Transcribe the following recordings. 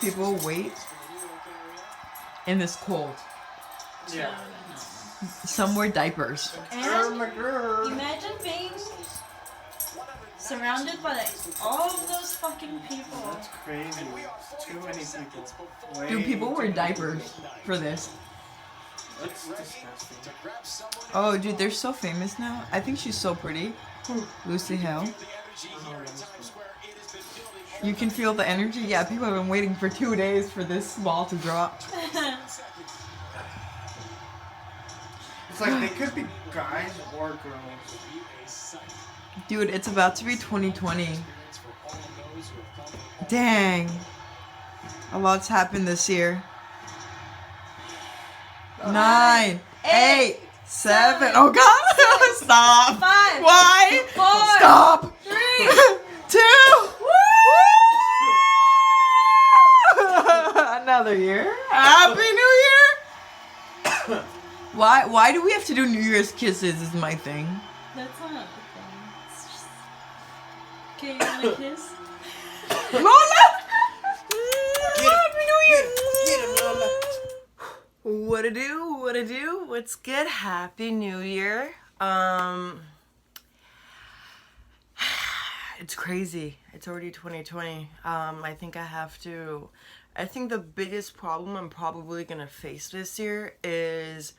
People wait in this cold. Yeah. Some wear diapers. And imagine being surrounded by all of those fucking people. That's crazy. Too many people. Dude, people wear diapers for this. That's disgusting. Oh, dude, they're so famous now. I think she's so pretty. Lucy Hale. You can feel the energy. Yeah, people have been waiting for 2 days for this ball to drop. It's like they could be guys or girls. Dude, it's about to be 2020. Dang. A lot's happened this year. 9, 8, 7. Oh god! Stop! 5. Why? 4. Stop! 3. 2. Another year. Happy New Year! Why do we have to do New Year's kisses is my thing. That's not the thing. It's just... Okay, you wanna kiss? Lola! Happy New Year! Get him, Lola. What to do? What to do? What's good? Happy New Year. It's crazy. It's already 2020. I think the biggest problem I'm probably gonna face this year is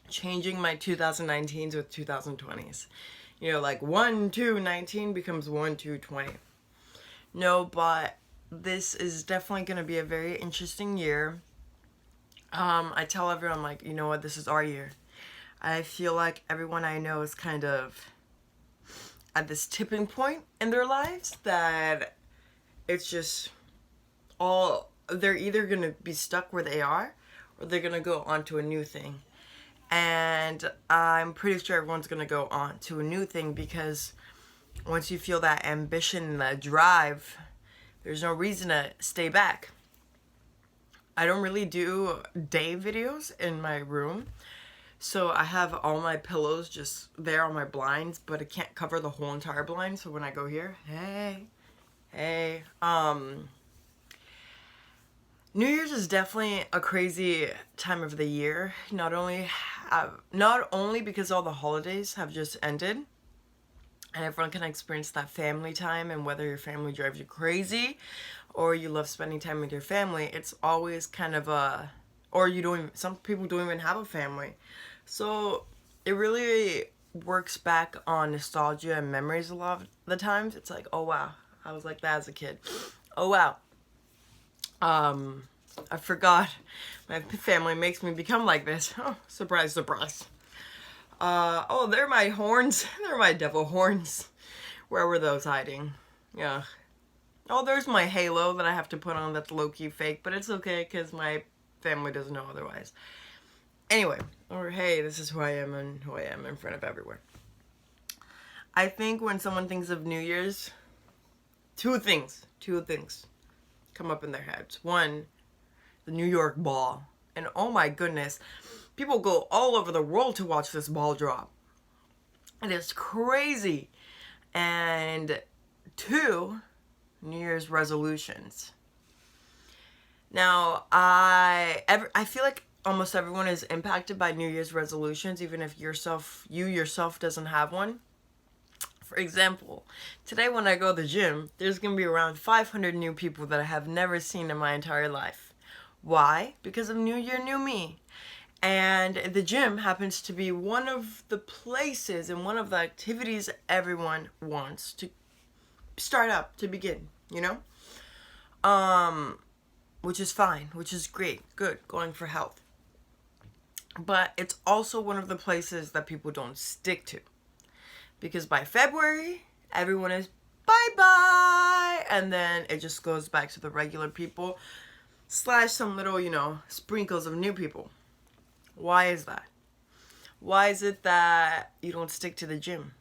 changing my 2019s with 2020s. You know, like 1, 2, 19 becomes 1, 2, 20. No, but this is definitely gonna be a very interesting year. I tell everyone, like, you know what, this is our year. I feel like everyone I know is kind of at this tipping point in their lives that it's just they're either going to be stuck where they are or they're going to go on to a new thing. And I'm pretty sure everyone's going to go on to a new thing because once you feel that ambition and that drive, there's no reason to stay back. I don't really do day videos in my room. So I have all my pillows just there on my blinds, but it can't cover the whole entire blind. So when I go here, hey. New Year's is definitely a crazy time of the year. Not only because all the holidays have just ended, and everyone can experience that family time, and whether your family drives you crazy, or you love spending time with your family, it's always kind of some people don't even have a family. So it really works back on nostalgia and memories a lot of the times. It's like, oh wow, I was like that as a kid. Oh wow. I forgot my family makes me become like this. Oh, surprise, surprise. Oh, they're my horns. They're my devil horns. Where were those hiding? Yeah. Oh, there's my halo that I have to put on that's low-key fake, but it's okay because my family doesn't know otherwise. Anyway, or hey, this is who I am and who I am in front of everywhere. I think when someone thinks of New Year's, two things come up in their heads. One, the New York ball. And oh my goodness, people go all over the world to watch this ball drop. It is crazy. And two, New Year's resolutions. Now, I feel like almost everyone is impacted by New Year's resolutions, even if you yourself doesn't have one. For example, today when I go to the gym, there's going to be around 500 new people that I have never seen in my entire life. Why? Because of New Year, New Me. And the gym happens to be one of the places and one of the activities everyone wants to start up, to begin, you know? Which is fine, which is great, good, going for health. But it's also one of the places that people don't stick to. Because by February, everyone is bye-bye. And then it just goes back to the regular people / some little, sprinkles of new people. Why is that? Why is it that you don't stick to the gym?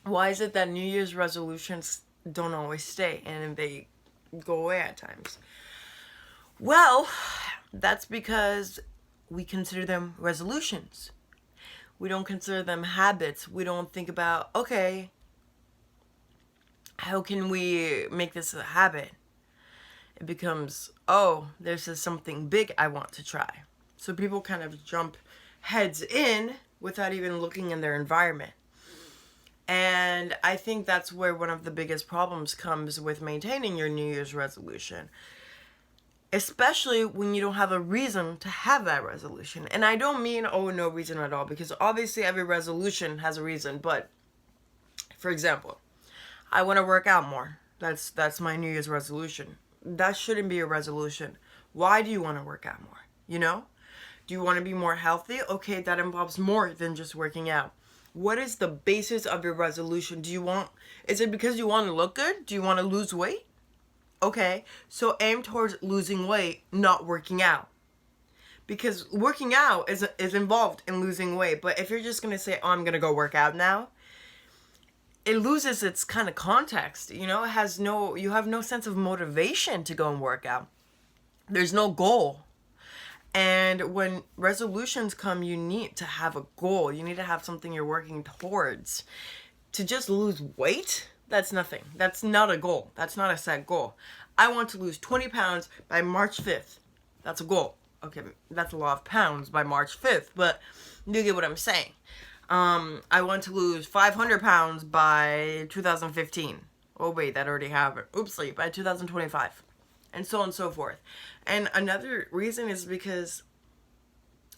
Why is it that New Year's resolutions don't always stay and they go away at times? Well, that's because we consider them resolutions. We don't consider them habits. We don't think about, okay, how can we make this a habit? it becomes, oh, this is something big I want to try. So people kind of jump heads in without even looking in their environment. And I think that's where one of the biggest problems comes with maintaining your New Year's resolution. Especially when you don't have a reason to have that resolution. And I don't mean, oh, no reason at all, because obviously every resolution has a reason. But, for example, I want to work out more. That's my New Year's resolution. That shouldn't be a resolution. Why do you want to work out more? You know? Do you want to be more healthy? Okay, that involves more than just working out. What is the basis of your resolution? Is it because you want to look good? Do you want to lose weight? Okay, so aim towards losing weight, not working out. Because working out is involved in losing weight. But if you're just going to say, oh, I'm going to go work out now, it loses its kind of context. You know, you have no sense of motivation to go and work out. There's no goal. And when resolutions come, you need to have a goal. You need to have something you're working towards. To just lose weight, that's nothing. That's not a goal. That's not a set goal. I want to lose 20 pounds by March 5th. That's a goal. Okay, that's a lot of pounds by March 5th, but you get what I'm saying. I want to lose 500 pounds by 2015. Oh wait, that already happened. Oopsie, by 2025. And so on and so forth. And another reason is because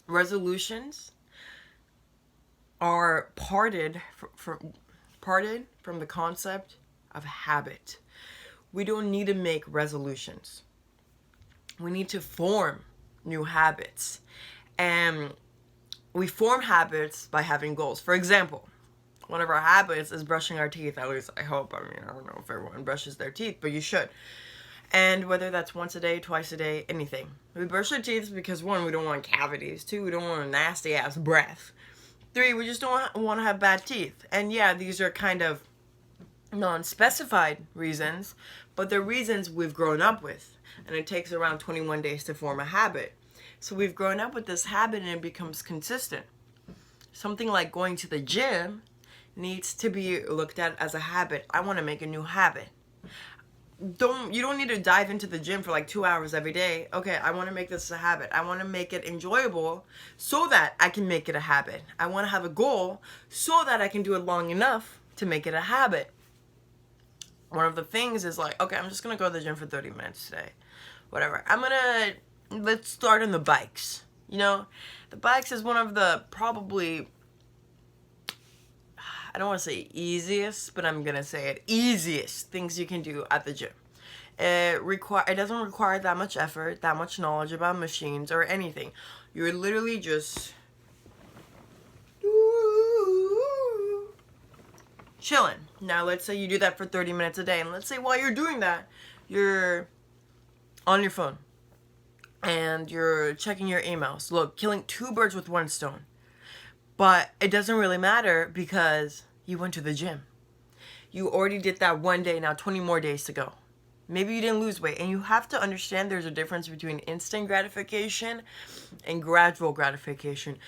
resolutions are parted from the concept of habit. We don't need to make resolutions. We need to form new habits. And we form habits by having goals. For example, one of our habits is brushing our teeth. At least I hope. I mean, I don't know if everyone brushes their teeth, but you should. And whether that's once a day, twice a day, anything. We brush our teeth because 1, we don't want cavities. 2, we don't want a nasty ass breath. 3, we just don't want to have bad teeth. And yeah, these are kind of non-specified reasons, but they're reasons we've grown up with. And it takes around 21 days to form a habit. So we've grown up with this habit and it becomes consistent. Something like going to the gym needs to be looked at as a habit. I want to make a new habit. You don't need to dive into the gym for like 2 hours every day. Okay, I want to make this a habit. I want to make it enjoyable so that I can make it a habit. I want to have a goal so that I can do it long enough to make it a habit. One of the things is like, okay, I'm just going to go to the gym for 30 minutes today. Whatever. Let's start on the bikes. You know, the bikes is one of the probably, I don't want to say easiest, but I'm going to say it, easiest things you can do at the gym. It doesn't require that much effort, that much knowledge about machines or anything. You're literally just chilling. Now, let's say you do that for 30 minutes a day, and let's say while you're doing that, you're on your phone and you're checking your emails. Look, killing 2 birds with 1 stone. But it doesn't really matter because you went to the gym. You already did that 1 day, now 20 more days to go. Maybe you didn't lose weight. And you have to understand there's a difference between instant gratification and gradual gratification.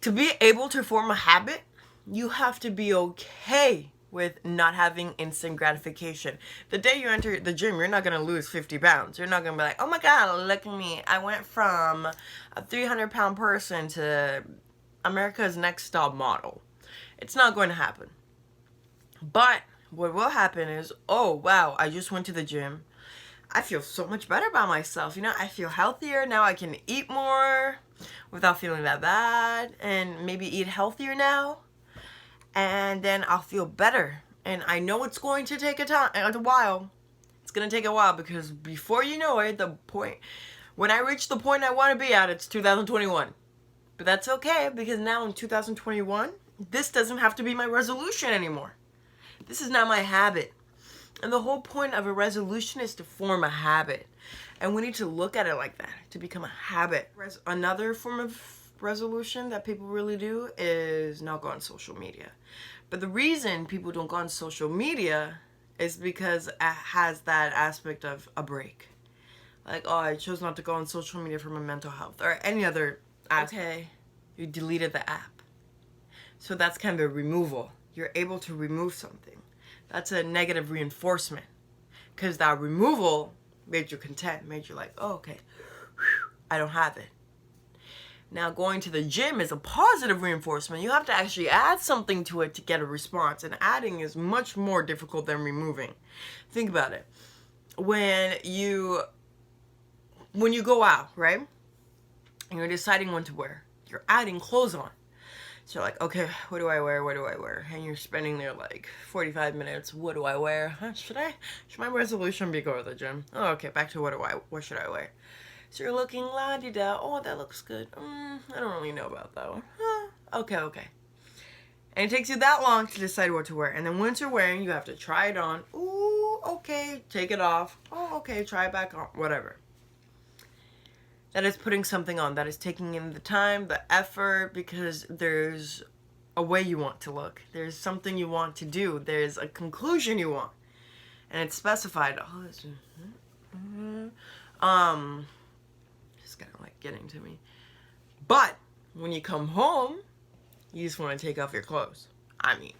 To be able to form a habit, you have to be okay with not having instant gratification. The day you enter the gym, you're not going to lose 50 pounds. You're not going to be like, oh my God, look at me. I went from a 300-pound person to America's Next Top Model. It's not going to happen. But what will happen is, oh wow, I just went to the gym. I feel so much better about myself. You know, I feel healthier. Now I can eat more without feeling that bad and maybe eat healthier now. And then I'll feel better. And I know it's going to take a while. It's going to take a while because before you know it, when I reach the point I want to be at, it's 2021. But that's okay because now in 2021, this doesn't have to be my resolution anymore. This is not my habit. And the whole point of a resolution is to form a habit. And we need to look at it like that, to become a habit. Another form of resolution that people really do is not go on social media. But the reason people don't go on social media is because it has that aspect of a break. Like, oh, I chose not to go on social media for my mental health or any other aspect. Okay, you deleted the app. So that's kind of a removal. You're able to remove something. That's a negative reinforcement. Because that removal made you content, made you like, oh, okay, I don't have it. Now, going to the gym is a positive reinforcement. You have to actually add something to it to get a response, and adding is much more difficult than removing. Think about it. When you go out, right, and you're deciding what to wear, you're adding clothes on. So you're like, okay, what do I wear? What do I wear? And you're spending there like 45 minutes. What do I wear? Should my resolution be go to the gym? Oh, okay, back to what should I wear? So you're looking la-di-da. Oh, that looks good. I don't really know about that one. Okay. And it takes you that long to decide what to wear. And then once you're wearing, you have to try it on. Ooh, okay, take it off. Oh, okay, try it back on. Whatever. That is putting something on. That is taking in the time, the effort, because there's a way you want to look. There's something you want to do. There's a conclusion you want. And it's specified. Oh, this is... Just kind of like getting to me. But when you come home, you just want to take off your clothes. I mean,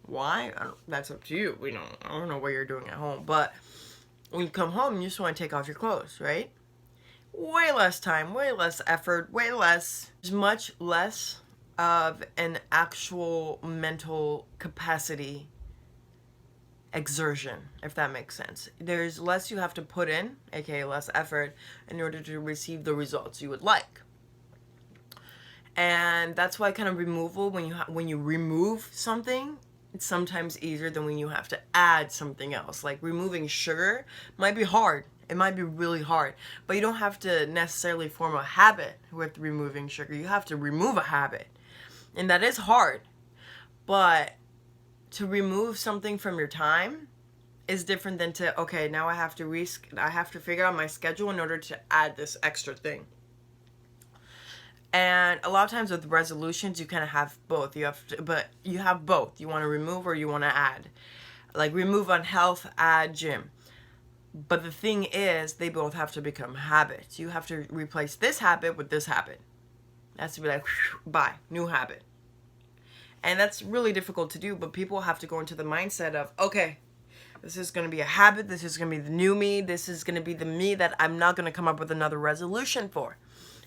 why? That's up to you. I don't know what you're doing at home. But when you come home, you just want to take off your clothes, right? Way less time, way less effort, there's much less of an actual mental capacity exertion, if that makes sense. There's less you have to put in, aka less effort, in order to receive the results you would like. And that's why kind of removal, when you remove something, it's sometimes easier than when you have to add something else. Like removing sugar might be hard. It might be really hard, but you don't have to necessarily form a habit with removing sugar. You have to remove a habit, and that is hard. But to remove something from your time is different than to, okay, now I have to figure out my schedule in order to add this extra thing. And a lot of times with resolutions, you kind of have both. You have both. You want to remove or you want to add. Like remove on health, add gym. But the thing is, they both have to become habits. You have to replace this habit with this habit. It has to be like, bye, new habit. And that's really difficult to do, but people have to go into the mindset of, okay, this is going to be a habit. This is going to be the new me. This is going to be the me that I'm not going to come up with another resolution for.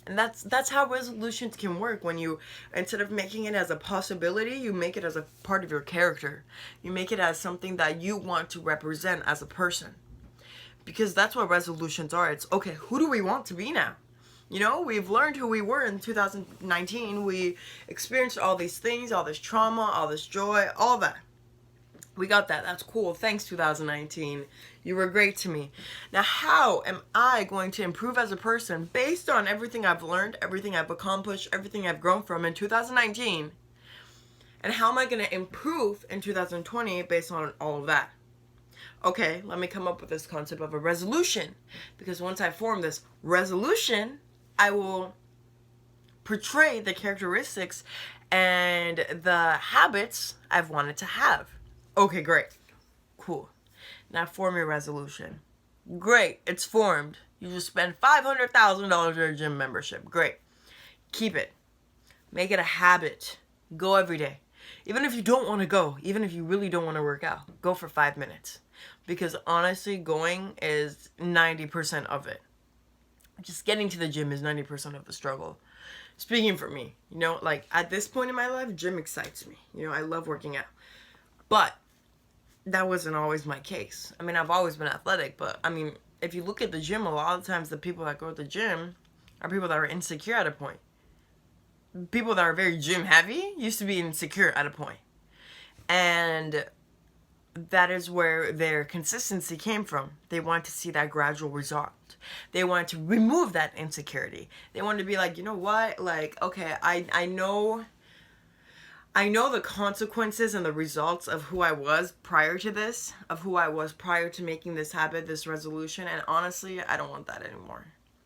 And that's how resolutions can work. When you, instead of making it as a possibility, you make it as a part of your character. You make it as something that you want to represent as a person. Because that's what resolutions are. It's, okay, who do we want to be now? You know, we've learned who we were in 2019. We experienced all these things, all this trauma, all this joy, all that. We got that. That's cool. Thanks, 2019. You were great to me. Now, how am I going to improve as a person based on everything I've learned, everything I've accomplished, everything I've grown from in 2019? And how am I going to improve in 2020 based on all of that? Okay, let me come up with this concept of a resolution. Because once I form this resolution, I will portray the characteristics and the habits I've wanted to have. Okay, great. Cool. Now form your resolution. Great, it's formed. You just spend $500,000 on a gym membership. Great. Keep it. Make it a habit. Go every day. Even if you don't want to go, even if you really don't want to work out, go for 5 minutes. Because honestly, going is 90% of it. Just getting to the gym is 90% of the struggle. Speaking for me, you know, like at this point in my life, gym excites me. You know, I love working out. But that wasn't always my case. I mean, I've always been athletic, but I mean, if you look at the gym, a lot of times the people that go to the gym are people that are insecure at a point. People that are very gym heavy used to be insecure at a point. And that is where their consistency came from. They want to see that gradual result. They want to remove that insecurity. They want to be like, you know what? Like, okay, I know the consequences and the results of who I was prior to this, of who I was prior to making this habit, this resolution, and honestly, I don't want that anymore.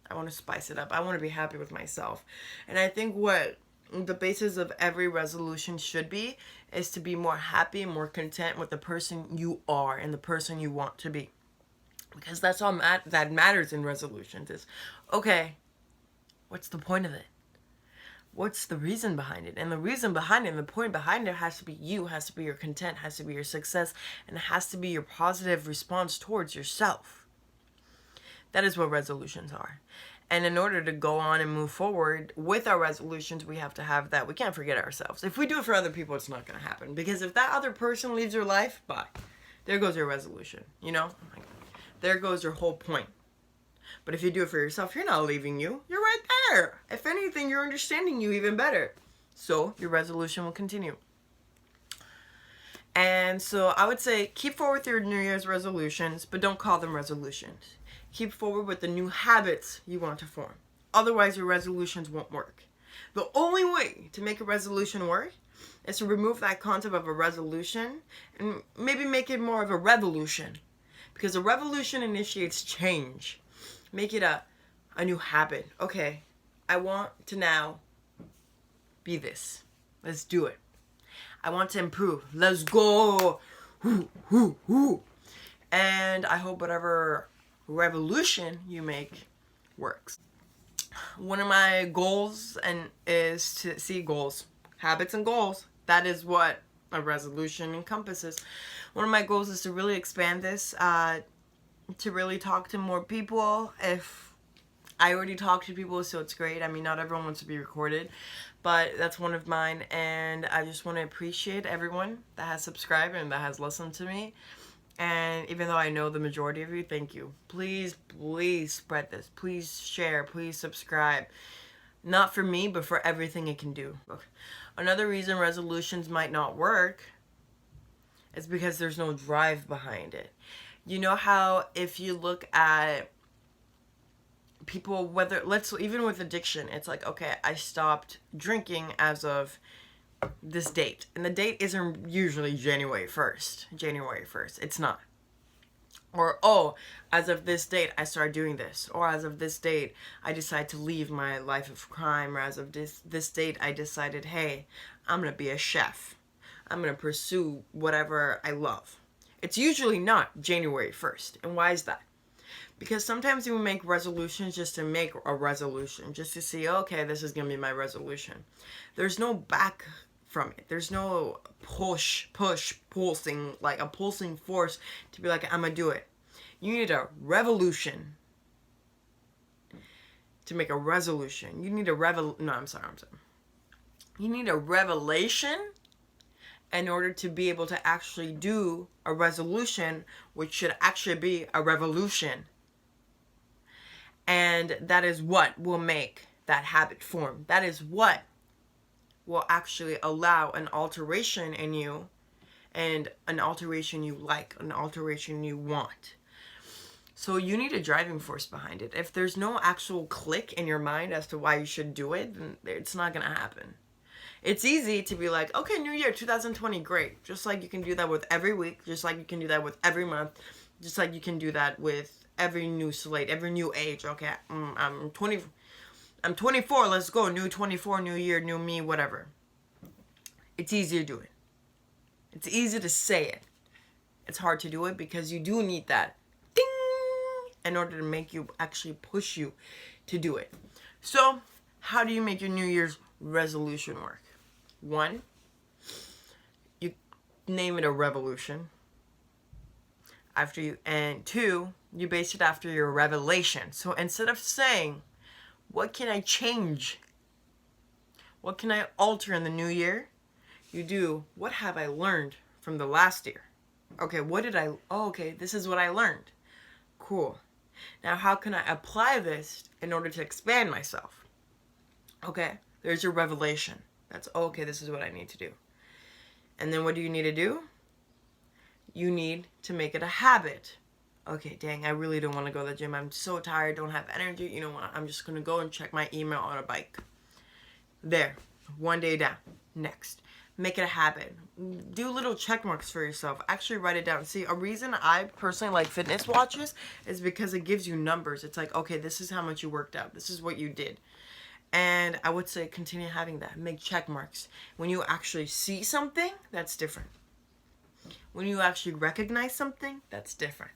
I want to spice it up. I want to be happy with myself. And I think what the basis of every resolution should be is to be more happy, more content with the person you are and the person you want to be. Because that's all that matters in resolutions is, okay, what's the point of it? What's the reason behind it? And the reason behind it and the point behind it has to be you, has to be your content, has to be your success, and it has to be your positive response towards yourself. That is what resolutions are. And in order to go on and move forward with our resolutions, we have to have that. We can't forget ourselves. If we do it for other people, it's not going to happen. Because if that other person leaves your life, bye. There goes your resolution, you know? There goes your whole point. But if you do it for yourself, you're not leaving you. You're right there. If anything, you're understanding you even better. So your resolution will continue. And so I would say keep forward with your New Year's resolutions, but don't call them resolutions. Keep forward with the new habits you want to form. Otherwise, your resolutions won't work. The only way to make a resolution work is to remove that concept of a resolution and maybe make it more of a revolution. Because a revolution initiates change. Make it a new habit. Okay, I want to now be this. Let's do it. I want to improve. Let's go. And I hope whatever revolution you make works. One of my goals is to see goals, habits and goals. That is what a resolution encompasses. One of my goals is to really expand this, to really talk to more people. If I already talk to people, so it's great. I mean, not everyone wants to be recorded, but that's one of mine. And I just want to appreciate everyone that has subscribed and that has listened to me. And even though I know the majority of you, thank you. Please, please spread this. Please share. Please subscribe. Not for me, but for everything it can do. Another reason resolutions might not work is because there's no drive behind it. You know how if you look at people, whether, even with addiction, it's like, okay, I stopped drinking as of this date, and the date isn't usually January 1st. It's not. Or, oh, as of this date I started doing this, or as of this date I decided to leave my life of crime, or as of this date I decided, hey, I'm gonna be a chef, I'm gonna pursue whatever I love. It's usually not January 1st. And why is that? Because sometimes we make resolutions just to make a resolution, just to see, okay, this is gonna be my resolution. There's no back from it. There's no pulsing, like a pulsing force to be like, I'm gonna do it. You need a revolution to make a resolution. You need a You need a revelation in order to be able to actually do a resolution, which should actually be a revolution. And that is what will make that habit form. That is what will actually allow an alteration in you, and an alteration you like, an alteration you want. So you need a driving force behind it. If there's no actual click in your mind as to why you should do it, then it's not going to happen. It's easy to be like, okay, New Year, 2020, great. Just like you can do that with every week, just like you can do that with every month, just like you can do that with every new slate, every new age. Okay, I'm 24, let's go, new 24, new year, new me, whatever. It's easy to do it. It's easy to say it. It's hard to do it because you do need that ding in order to make you actually push you to do it. So, how do you make your New Year's resolution work? 1, you name it a revolution. And 2, you base it after your revelation. So instead of saying, what can I change? What can I alter in the new year? You do, what have I learned from the last year? Okay, okay, this is what I learned. Cool. Now how can I apply this in order to expand myself? Okay, there's your revelation. That's, okay, this is what I need to do. And then what do you need to do? You need to make it a habit. Okay, dang, I really don't want to go to the gym. I'm so tired, don't have energy. You know what? I'm just going to go and check my email on a bike. There. 1 day down. Next. Make it a habit. Do little check marks for yourself. Actually write it down. See, a reason I personally like fitness watches is because it gives you numbers. It's like, okay, this is how much you worked out. This is what you did. And I would say continue having that. Make check marks. When you actually see something, that's different. When you actually recognize something, that's different.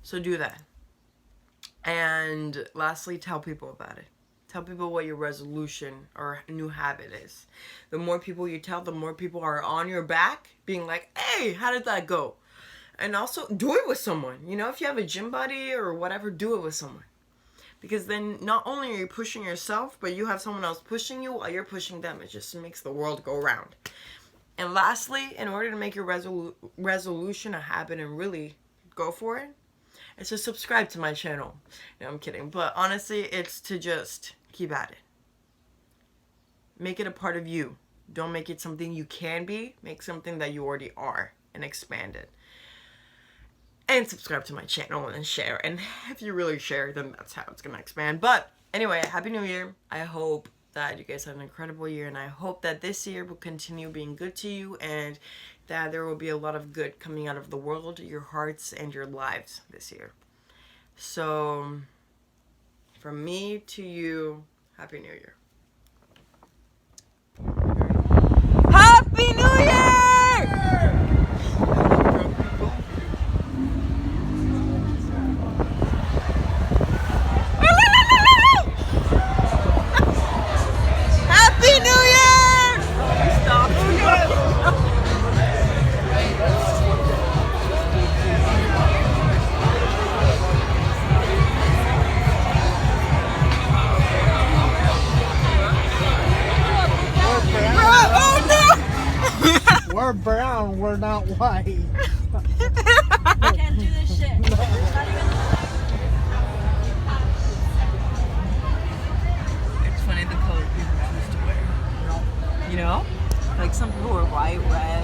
So do that. And lastly, tell people about it. Tell people what your resolution or new habit is. The more people you tell, the more people are on your back being like, hey, how did that go? And also do it with someone. You know, if you have a gym buddy or whatever, do it with someone. Because then not only are you pushing yourself, but you have someone else pushing you while you're pushing them. It just makes the world go round. And lastly, in order to make your resolution a habit and really go for it, it's to subscribe to my channel. No, I'm kidding. But honestly, it's to just keep at it. Make it a part of you. Don't make it something you can be. Make something that you already are and expand it. And subscribe to my channel and share. And if you really share, then that's how it's going to expand. But anyway, Happy New Year. I hope that you guys have an incredible year. And I hope that this year will continue being good to you. And that there will be a lot of good coming out of the world, your hearts, and your lives this year. So, from me to you, Happy New Year. Happy New Year! Happy New Year! Stop. We're brown, we're not white. I can't do this shit. Not even It's funny the color people choose to wear. You know? Like some people wear white, red.